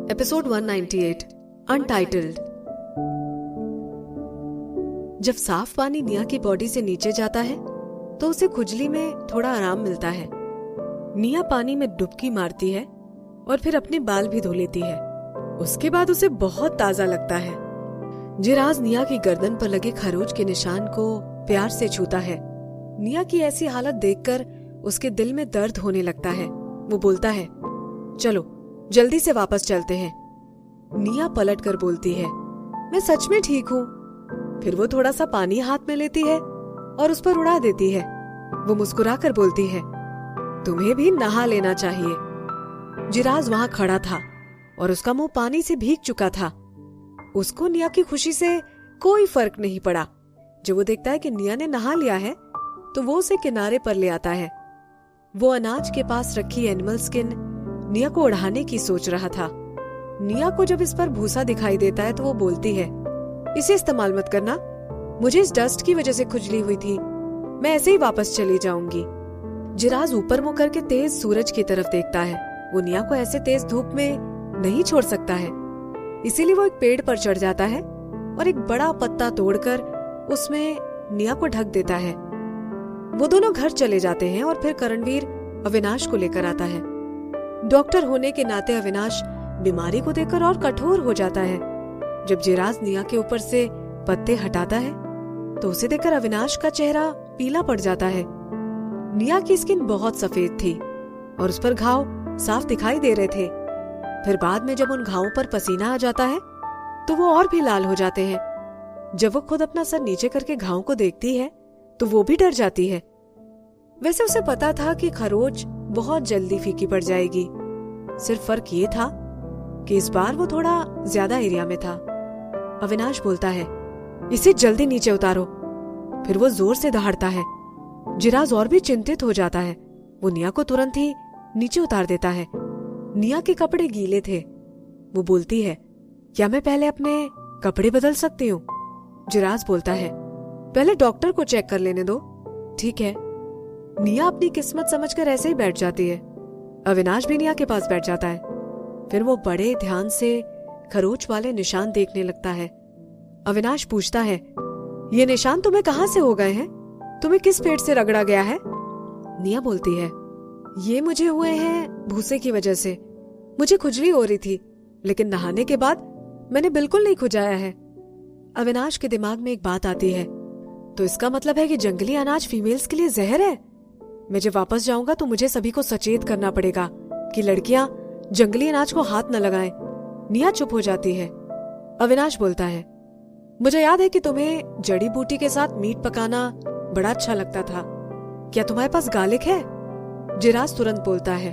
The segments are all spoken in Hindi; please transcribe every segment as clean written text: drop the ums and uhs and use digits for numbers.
Episode 198 untitled. जब साफ पानी निया की बॉडी से नीचे जाता है तो उसे खुजली में थोड़ा आराम मिलता है। निया पानी में डुबकी मारती है और फिर अपने बाल भी धो लेती है। उसके बाद उसे बहुत ताजा लगता है। जिराज निया की गर्दन पर लगे खरोच के निशान को प्यार से छूता है। निया की ऐसी हालत देखकर उसके दिल में दर्द होने लगता है। वो बोलता है, चलो जल्दी से वापस चलते हैं। निया पलट कर बोलती है, मैं सच में ठीक हूँ। फिर वो थोड़ा सा पानी हाथ में लेती है और उस पर उड़ा देती है। वो मुस्कुरा कर बोलती है, तुम्हें भी नहा लेना चाहिए। जिराज वहां खड़ा था और उसका मुंह पानी से भीग चुका था। उसको निया की खुशी से कोई फर्क नहीं पड़ा। जब वो देखता है कि निया ने नहा लिया है तो वो उसे किनारे पर ले आता है। वो अनाज के पास रखी एनिमल स्किन निया को उड़ाने की सोच रहा था। निया को जब इस पर भूसा दिखाई देता है तो वो बोलती है, इसे इस्तेमाल मत करना, मुझे इस डस्ट की वजह से खुजली हुई थी, मैं ऐसे ही वापस चली जाऊंगी। जिराज ऊपर मुंह करके तेज सूरज की तरफ देखता है। वो निया को ऐसे तेज धूप में नहीं छोड़ सकता है, इसीलिए वो एक पेड़ पर चढ़ जाता है और एक बड़ा पत्ता तोड़कर उसमें निया को ढक देता है। वो दोनों घर चले जाते हैं और फिर करणवीर अविनाश को लेकर आता है। डॉक्टर होने के नाते अविनाश बीमारी को देखकर और कठोर हो जाता है। जब जिराज निया के ऊपर से पत्ते हटाता है तो उसे देखकर अविनाश का चेहरा पीला पड़ जाता है। निया की स्किन बहुत सफेद थी और उस पर घाव साफ दिखाई दे रहे थे। फिर बाद में जब उन घावों पर पसीना आ जाता है तो वो और भी लाल हो जाते हैं। जब वो खुद अपना सर नीचे करके घावों को देखती है तो वो भी डर जाती है। वैसे उसे पता था कि खरोच बहुत जल्दी फीकी पड़ जाएगी। सिर्फ फर्क ये था कि इस बार वो थोड़ा ज्यादा एरिया में था। अविनाश बोलता है, इसे जल्दी नीचे उतारो। फिर वो जोर से दहाड़ता है। जिराज और भी चिंतित हो जाता है। वो निया को तुरंत ही नीचे उतार देता है। निया के कपड़े गीले थे। वो बोलती है, क्या मैं पहले अपने कपड़े बदल सकती हूँ? जिराज बोलता है, पहले डॉक्टर को चेक कर लेने दो। ठीक है। निया अपनी किस्मत समझकर ऐसे ही बैठ जाती है। अविनाश भी निया के पास बैठ जाता है। फिर वो बड़े ध्यान से खरोच वाले निशान देखने लगता है। अविनाश पूछता है, ये निशान तुम्हें कहाँ से हो गए हैं? तुम्हें किस पेट से रगड़ा गया है? निया बोलती है, ये मुझे हुए हैं भूसे की वजह से। मुझे खुजली हो रही थी, लेकिन नहाने के बाद मैंने बिल्कुल नहीं खुजाया है। अविनाश के दिमाग में एक बात आती है, तो इसका मतलब है कि जंगली अनाज फीमेल्स के लिए जहर है। मैं जब वापस जाऊंगा तो मुझे सभी को सचेत करना पड़ेगा कि लड़कियां जंगली अनाज को हाथ न लगाएं। निया चुप हो जाती है। अविनाश बोलता है, मुझे याद है कि तुम्हें जड़ी बूटी के साथ मीट पकाना बड़ा अच्छा लगता था। क्या तुम्हारे पास गार्लिक है? जिराज तुरंत बोलता है,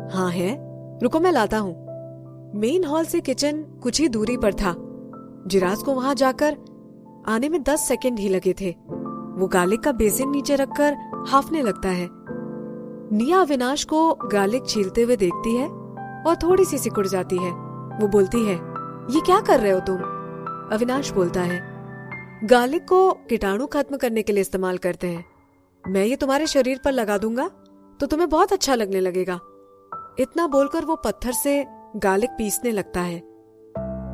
हाँ है, रुको मैं लाता हूँ। मेन हॉल से किचन कुछ ही दूरी पर था। जिराज को वहां जाकर आने में 10 सेकंड ही लगे थे। वो गार्लिक का बेसिन नीचे रखकर हाफने लगता है। निया अविनाश को गार्लिक छीलते हुए देखती है और थोड़ी सी सिकुड़ जाती है। वो बोलती है, ये क्या कर रहे हो तुम? अविनाश बोलता है, गार्लिक को कीटाणु खत्म करने के लिए इस्तेमाल करते हैं। मैं ये तुम्हारे शरीर पर लगा दूंगा तो तुम्हें बहुत अच्छा लगने लगेगा। इतना बोलकर वो पत्थर से गार्लिक पीसने लगता है।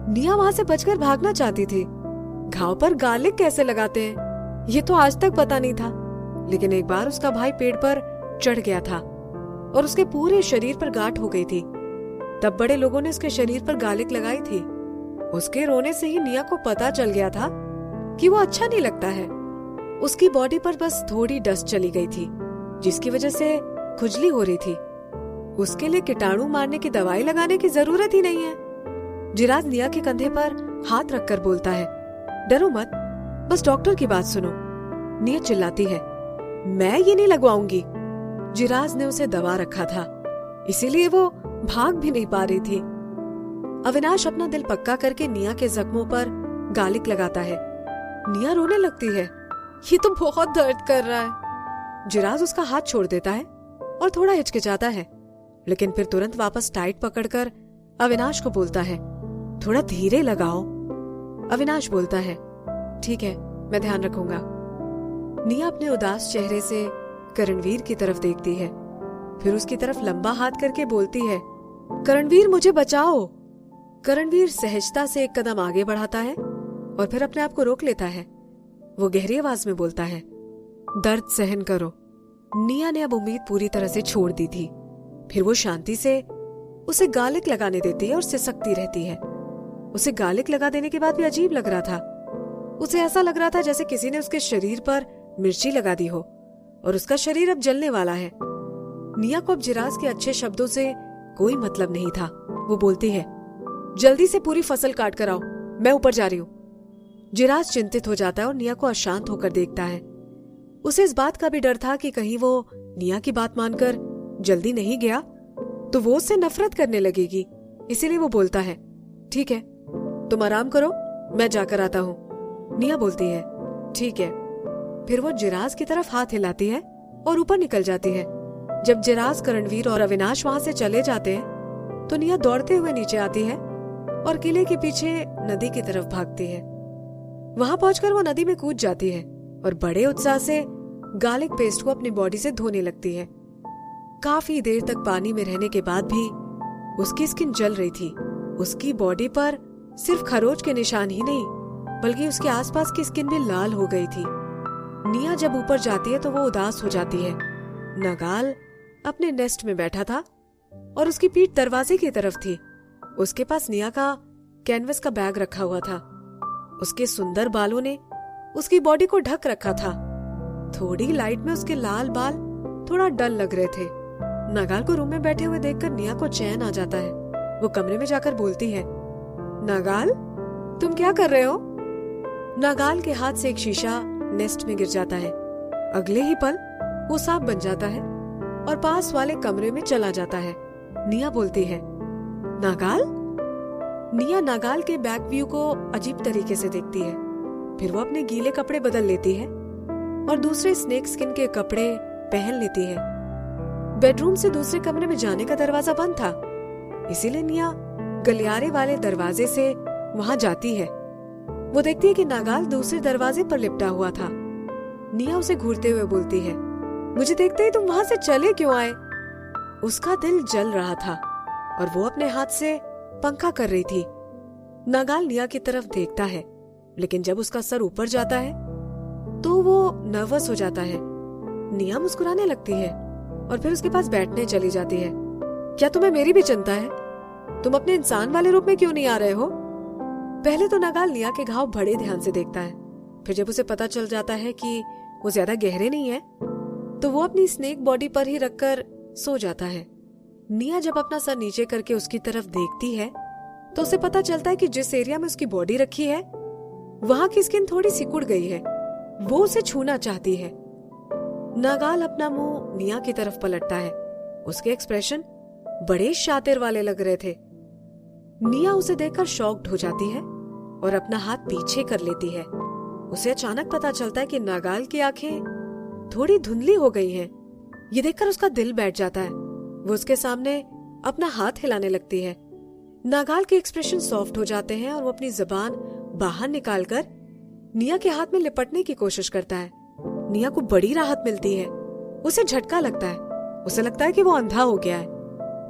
निया वहां से बचकर भागना चाहती थी। घाव पर गार्लिक कैसे लगाते हैं ये तो आज तक पता नहीं था। लेकिन एक बार उसका भाई पेड़ पर चढ़ गया था और उसके पूरे शरीर पर गांठ हो गई थी। तब बड़े लोगों ने उसके शरीर पर गार्लिक लगाई थी। उसके रोने से ही निया को पता चल गया था कि वो अच्छा नहीं लगता है। उसकी बॉडी पर बस थोड़ी डस्ट चली गई थी जिसकी वजह से खुजली हो रही थी। उसके लिए कीटाणु मारने की दवाई लगाने की जरूरत ही नहीं है। जिराज निया के कंधे पर हाथ रखकर बोलता है, डरो मत, बस डॉक्टर की बात सुनो। निया चिल्लाती है, मैं ये नहीं लगवाऊंगी। जिराज ने उसे दबा रखा था, इसीलिए वो भाग भी नहीं पा रही थी। अविनाश अपना दिल पक्का करके निया के जख्मों पर गार्लिक लगाता है। निया रोने लगती है, ये तो बहुत दर्द कर रहा है। जिराज उसका हाथ छोड़ देता है और थोड़ा हिचकिचाता है, लेकिन फिर तुरंत वापस टाइट पकड़कर अविनाश को बोलता है, थोड़ा धीरे लगाओ। अविनाश बोलता है, ठीक है, मैं ध्यान रखूंगा। निया अपने उदास चेहरे से करणवीर की तरफ देखती है, फिर उसकी तरफ लंबा हाथ करके बोलती है, करणवीर मुझे बचाओ। करणवीर सहजता से एक कदम आगे बढ़ाता है और फिर अपने आप को रोक लेता है। वो गहरी आवाज में बोलता है, दर्द सहन करो। निया ने अब उम्मीद पूरी तरह से छोड़ दी थी। फिर वो शांति से उसे गालिक लगाने देती है और सिसकती रहती है। उसे गालिक लगा देने के बाद भी अजीब लग रहा था। उसे ऐसा लग रहा था जैसे किसी ने उसके शरीर पर मिर्ची लगा दी हो और उसका शरीर अब जलने वाला है। निया को अब जिराज के अच्छे शब्दों से कोई मतलब नहीं था। वो बोलती है, जल्दी से पूरी फसल काट कर आओ, मैं ऊपर जा रही हूँ। जिराज चिंतित हो जाता है और निया को अशांत होकर देखता है। उसे इस बात का भी डर था कि कहीं वो निया की बात मानकर जल्दी नहीं गया तो वो उससे नफरत करने लगेगी। इसीलिए वो बोलता है, ठीक है, तुम आराम करो, मैं जाकर आता हूँ। निया बोलती है, ठीक है। फिर वो जिराज की तरफ हाथ हिलाती है और ऊपर निकल जाती है। जब जिराज, करणवीर और अविनाश वहां से चले जाते हैं तो निया दौड़ते हुए नीचे आती है और किले के पीछे नदी की तरफ भागती है। वहां पहुंचकर वो नदी में कूद जाती है और बड़े उत्साह से गार्लिक पेस्ट को अपनी बॉडी से धोने लगती है। काफी देर तक पानी में रहने के बाद भी उसकी स्किन जल रही थी। उसकी बॉडी पर सिर्फ खरोच के निशान ही नहीं बल्कि उसके आसपास की स्किन भी लाल हो गई थी। निया जब ऊपर जाती है तो वो उदास हो जाती है। नागाल अपने नेस्ट में बैठा था और उसकी पीठ दरवाजे की तरफ थी। उसके पास निया का कैनवस का बैग रखा हुआ था। उसके सुंदर बालों ने उसकी बॉडी को ढक रखा था। थोड़ी लाइट में उसके लाल बाल थोड़ा डल लग रहे थे। नागाल को रूम में बैठे हुए देखकर निया को चैन आ जाता है। वो कमरे में जाकर बोलती है, नागाल, तुम क्या कर रहे हो? नागाल के हाथ से एक शीशा नेस्ट में गिर जाता है। अगले ही पल वो सांप बन जाता है और पास वाले कमरे में चला जाता है। निया बोलती है, नागाल? निया नागाल के बैक व्यू को अजीब तरीके से देखती है। फिर वो अपने गीले कपड़े बदल लेती है और दूसरे स्नेक स्किन के कपड़े पहन लेती है। बेडरूम से दूसरे कमरे में जाने का दरवाजा बंद था, इसीलिए निया गलियारे वाले दरवाजे से वहां जाती है। वो देखती है कि नागाल दूसरे दरवाजे पर लिपटा हुआ था। निया उसे घूरते हुए बोलती है, मुझे देखते ही तुम वहां से चले क्यों आए? उसका दिल जल रहा था और वो अपने हाथ से पंखा कर रही थी। नागाल निया की तरफ देखता है, लेकिन जब उसका सर ऊपर जाता है तो वो नर्वस हो जाता है। निया मुस्कुराने लगती है और फिर उसके पास बैठने चली जाती है। क्या तुम्हें मेरी भी चिंता है? तुम अपने इंसान वाले रूप में क्यों नहीं आ रहे हो? पहले तो नागाल निया के घाव बड़े ध्यान से देखता है। फिर जब उसे पता चल जाता है कि वो ज्यादा गहरे नहीं है तो वो अपनी स्नेक बॉडी पर ही रखकर सो जाता है। निया जब अपना सर नीचे करके उसकी तरफ देखती है तो उसे पता चलता है कि जिस एरिया में उसकी बॉडी रखी है वहां की स्किन थोड़ी सिकुड़ गई है। वो उसे छूना चाहती है। नागाल अपना मुंह निया की तरफ पलटता है। उसके एक्सप्रेशन बड़े शातिर वाले लग रहे थे। निया उसे देखकर शॉक्ड हो जाती है और अपना हाथ पीछे कर लेती है। उसे अचानक पता चलता है कि नागाल की आंखें थोड़ी धुंधली हो गई हैं। ये देखकर उसका दिल बैठ जाता है। वो उसके सामने अपना हाथ हिलाने लगती है। नागाल के एक्सप्रेशन सॉफ्ट हो जाते हैं और वो अपनी जुबान बाहर निकालकर निया के हाथ में लिपटने की कोशिश करता है। निया को बड़ी राहत मिलती है। उसे झटका लगता है। उसे लगता है कि वो अंधा हो गया है।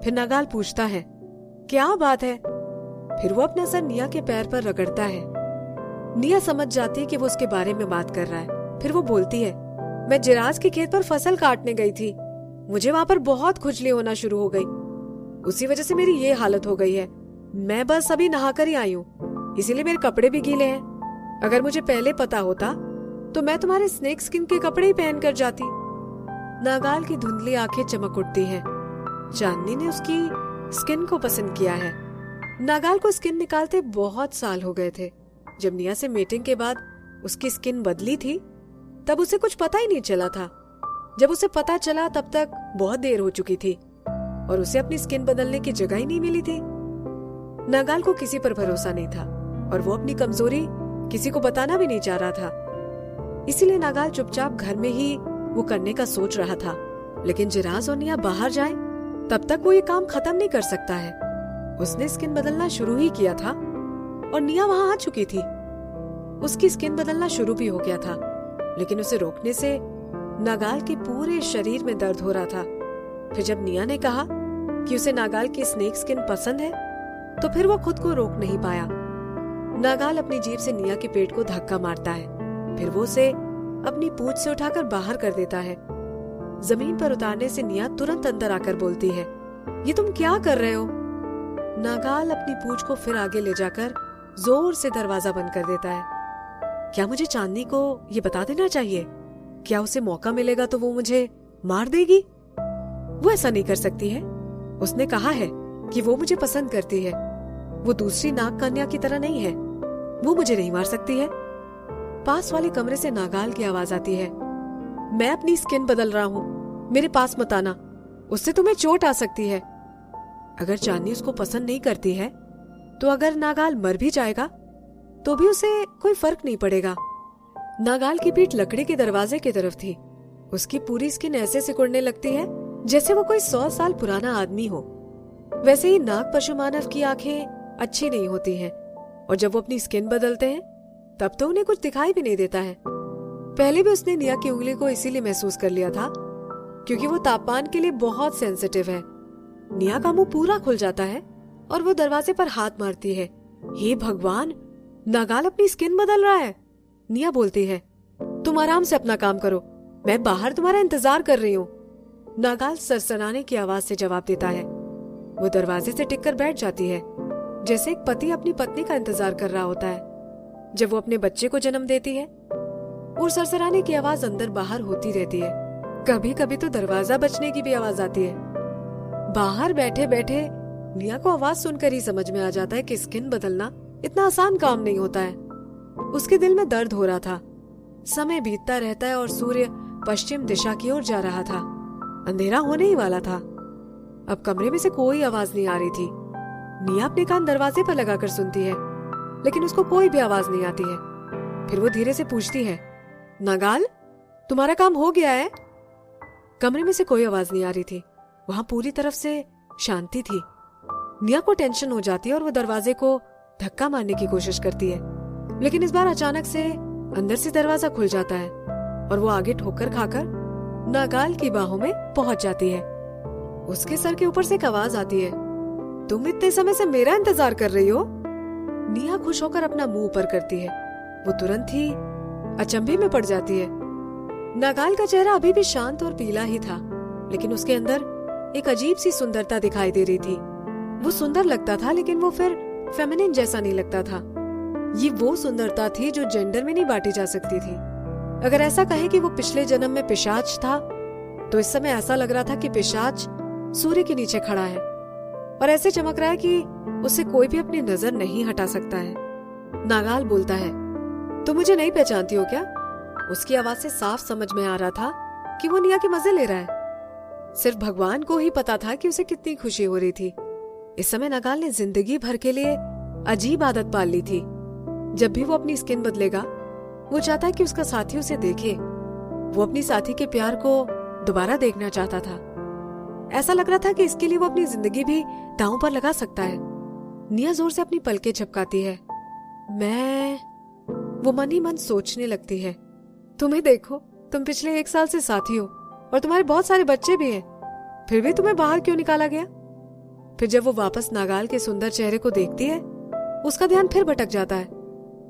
फिर नागाल पूछता है, क्या बात है? फिर वो अपना सर निया के पैर पर रगड़ता है। निया समझ जाती है कि वो उसके बारे में बात कर रहा है। फिर वो बोलती है, मैं जिराज के खेत पर फसल काटने गई थी। मुझे वहां पर बहुत खुजली होना शुरू हो गई। उसी वजह से मेरी ये हालत हो गई है। मैं बस अभी नहाकर ही आई हूँ, इसीलिए मेरे कपड़े भी गीले हैं। अगर मुझे पहले पता होता तो मैं तुम्हारे स्नेक स्किन के कपड़े ही पहन कर जाती। नागाल की धुंधली आंखें चमक उठती हैं। चांदनी ने उसकी स्किन को पसंद किया है। नागाल को स्किन निकालते बहुत साल हो गए थे। जब निया से मीटिंग के बाद उसकी स्किन बदली थी तब उसे कुछ पता ही नहीं चला था। जब उसे पता चला तब तक बहुत देर हो चुकी थी और उसे अपनी स्किन बदलने की जगह ही नहीं मिली थी। नागाल को किसी पर भरोसा नहीं था और वो अपनी कमजोरी किसी को बताना भी नहीं चाह रहा था। इसीलिए नागाल चुपचाप घर में ही वो करने का सोच रहा था। लेकिन जिराज और निया बाहर जाएं, तब तक वो ये काम खत्म नहीं कर सकता है। उसने स्किन बदलना शुरू ही किया था और निया वहां आ चुकी थी। उसकी स्किन बदलना शुरू भी हो गया था, लेकिन उसे रोकने से नागाल के पूरे शरीर में दर्द हो रहा था। फिर जब निया ने कहा कि उसे नागाल की स्नेक स्किन पसंद है तो फिर वो खुद को रोक नहीं पाया। नागाल अपनी जीभ से निया के पेट को धक्का मारता है, फिर वो उसे अपनी पूंछ से उठाकर बाहर कर देता है। जमीन पर उतारने से निया तुरंत अंदर आकर बोलती है, ये तुम क्या कर रहे हो? नागाल अपनी पूंछ को फिर आगे ले जाकर जोर से दरवाजा बंद कर देता है। क्या मुझे चांदनी को ये बता देना चाहिए? क्या उसे मौका मिलेगा तो वो मुझे मार देगी? वो ऐसा नहीं कर सकती है। उसने कहा है कि वो मुझे पसंद करती है। वो दूसरी नाग कन्या की तरह नहीं है। वो मुझे नहीं मार सकती है। पास वाले कमरे से नागाल की आवाज आती है, मैं अपनी स्किन बदल रहा हूँ, मेरे पास मत आना, उससे तुम्हें चोट आ सकती है। अगर चांदनी उसको पसंद नहीं करती है तो अगर नागाल मर भी जाएगा तो भी उसे कोई फर्क नहीं पड़ेगा। नागाल की पीठ लकड़ी के दरवाजे की तरफ थी। उसकी पूरी स्किन ऐसे सिकुड़ने लगती है जैसे वो कोई 100 साल पुराना आदमी हो। वैसे ही नाग पशु मानव की आंखें अच्छी नहीं होती हैं, और जब वो अपनी स्किन बदलते हैं तब तो उन्हें कुछ दिखाई भी नहीं देता है। पहले भी उसने निया की उंगली को इसीलिए महसूस कर लिया था क्योंकि वो तापमान के लिए बहुत सेंसिटिव है। निया का मुंह पूरा खुल जाता है और वो दरवाजे पर हाथ मारती है। हे भगवान, नागाल अपनी स्किन बदल रहा है। निया बोलती है, तुम आराम से अपना काम करो, मैं बाहर तुम्हारा इंतजार कर रही हूँ। नागाल सरसराने की आवाज से जवाब देता है। वो दरवाजे से टिक कर बैठ जाती है, जैसे एक पति अपनी पत्नी का इंतजार कर रहा होता है जब वो अपने बच्चे को जन्म देती है। और सरसराने की आवाज अंदर बाहर होती रहती है। कभी कभी तो दरवाजा बजने की भी आवाज आती है। बाहर बैठे बैठे निया को आवाज सुनकर ही समझ में आ जाता है कि स्किन बदलना इतना आसान काम नहीं होता है। उसके दिल में दर्द हो रहा था। समय बीतता रहता है और सूर्य पश्चिम दिशा की ओर जा रहा था। अंधेरा होने ही वाला था। अब कमरे में से कोई आवाज नहीं आ रही थी। निया अपने कान दरवाजे पर लगाकर सुनती है, लेकिन उसको कोई भी आवाज नहीं आती है। फिर वो धीरे से पूछती है, नागाल, तुम्हारा काम हो गया है? कमरे में से कोई आवाज नहीं आ रही थी। वहां पूरी तरफ से शांति थी। निया को टेंशन हो जाती है और वो दरवाजे को धक्का मारने की कोशिश करती है, लेकिन इस बार अचानक से अंदर से दरवाजा खुल जाता है और वो आगे ठोकर खाकर नागाल की बाहों में पहुंच जाती है। उसके सर के ऊपर से एक आवाज आती है, तुम इतने समय से मेरा इंतजार कर रही हो? निया खुश होकर अपना मुंह ऊपर करती है। वो तुरंत ही अचंभे में पड़ जाती है। नागाल का चेहरा अभी भी शांत और पीला ही था, लेकिन उसके अंदर एक अजीब सी सुंदरता दिखाई दे रही थी। वो सुंदर लगता था, लेकिन वो फिर फेमिनिन जैसा नहीं लगता था। ये वो सुंदरता थी जो जेंडर में नहीं बांटी जा सकती थी। अगर ऐसा कहे कि वो पिछले जन्म में पिशाच था, तो इस समय ऐसा लग रहा था कि पिशाच सूर्य के नीचे खड़ा है और ऐसे चमक रहा है कि उससे कोई भी अपनी नजर नहीं हटा सकता है। नागाल बोलता है, तुम मुझे नहीं पहचानती हो क्या? उसकी आवाज से साफ समझ में आ रहा था कि वो निया के मजे ले रहा है। सिर्फ भगवान को ही पता था कि उसे कितनी खुशी हो रही थी। इस समय नागाल ने जिंदगी भर के लिए अजीब आदत पाल ली थी। जब भी वो अपनी स्किन बदलेगा, वो चाहता है कि उसका साथी उसे देखे। वो अपनी साथी के प्यार को दोबारा देखना चाहता था। ऐसा लग रहा था कि इसके लिए वो अपनी जिंदगी भी दांव पर लगा सकता है। निया जोर से अपनी पलकें झपकाती है। वो मन ही मन सोचने लगती है, तुम्हें देखो, तुम पिछले 1 साल से साथी हो और तुम्हारे बहुत सारे बच्चे भी हैं, फिर भी तुम्हें बाहर क्यों निकाला गया? फिर जब वो वापस नागाल के सुंदर चेहरे को देखती है, उसका ध्यान फिर भटक जाता है।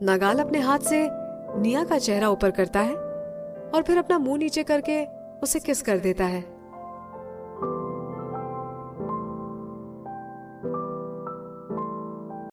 नागाल अपने हाथ से निया का चेहरा ऊपर करता है और फिर अपना मुंह नीचे करके उसे किस कर देता है।